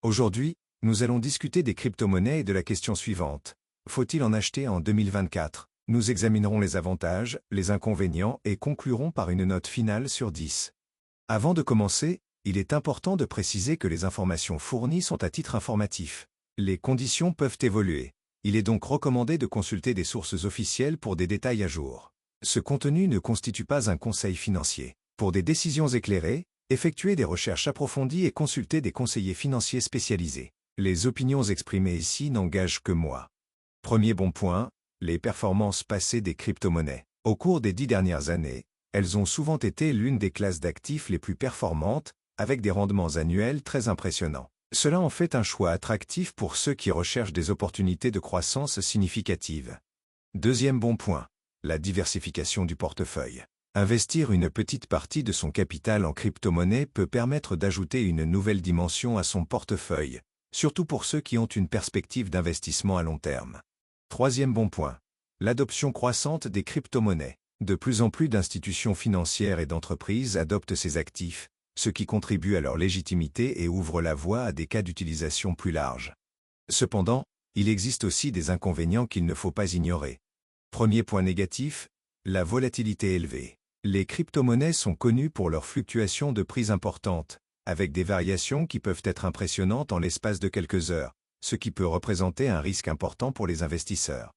Aujourd'hui, nous allons discuter des crypto-monnaies et de la question suivante. Faut-il en acheter en 2024? Nous examinerons les avantages, les inconvénients et conclurons par une note finale sur 10. Avant de commencer, il est important de préciser que les informations fournies sont à titre informatif. Les conditions peuvent évoluer. Il est donc recommandé de consulter des sources officielles pour des détails à jour. Ce contenu ne constitue pas un conseil financier. Pour des décisions éclairées, effectuez des recherches approfondies et consultez des conseillers financiers spécialisés. Les opinions exprimées ici n'engagent que moi. Premier bon point, les performances passées des crypto-monnaies. Au cours des 10 dernières années, elles ont souvent été l'une des classes d'actifs les plus performantes, avec des rendements annuels très impressionnants. Cela en fait un choix attractif pour ceux qui recherchent des opportunités de croissance significatives. Deuxième bon point, la diversification du portefeuille. Investir une petite partie de son capital en crypto-monnaie peut permettre d'ajouter une nouvelle dimension à son portefeuille, surtout pour ceux qui ont une perspective d'investissement à long terme. Troisième bon point, l'adoption croissante des crypto-monnaies. De plus en plus d'institutions financières et d'entreprises adoptent ces actifs, ce qui contribue à leur légitimité et ouvre la voie à des cas d'utilisation plus larges. Cependant, il existe aussi des inconvénients qu'il ne faut pas ignorer. Premier point négatif, la volatilité élevée. Les crypto-monnaies sont connues pour leurs fluctuations de prix importantes, avec des variations qui peuvent être impressionnantes en l'espace de quelques heures, ce qui peut représenter un risque important pour les investisseurs.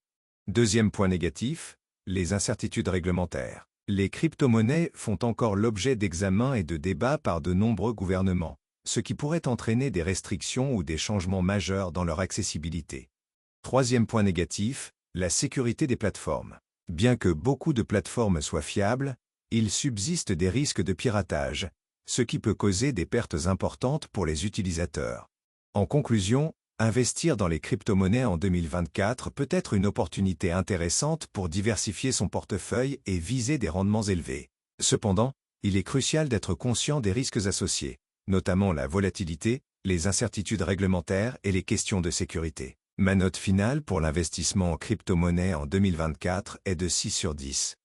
Deuxième point négatif, les incertitudes réglementaires. Les crypto-monnaies font encore l'objet d'examens et de débats par de nombreux gouvernements, ce qui pourrait entraîner des restrictions ou des changements majeurs dans leur accessibilité. Troisième point négatif, la sécurité des plateformes. Bien que beaucoup de plateformes soient fiables, il subsiste des risques de piratage, ce qui peut causer des pertes importantes pour les utilisateurs. En conclusion, investir dans les crypto-monnaies en 2024 peut être une opportunité intéressante pour diversifier son portefeuille et viser des rendements élevés. Cependant, il est crucial d'être conscient des risques associés, notamment la volatilité, les incertitudes réglementaires et les questions de sécurité. Ma note finale pour l'investissement en crypto-monnaie en 2024 est de 6 sur 10.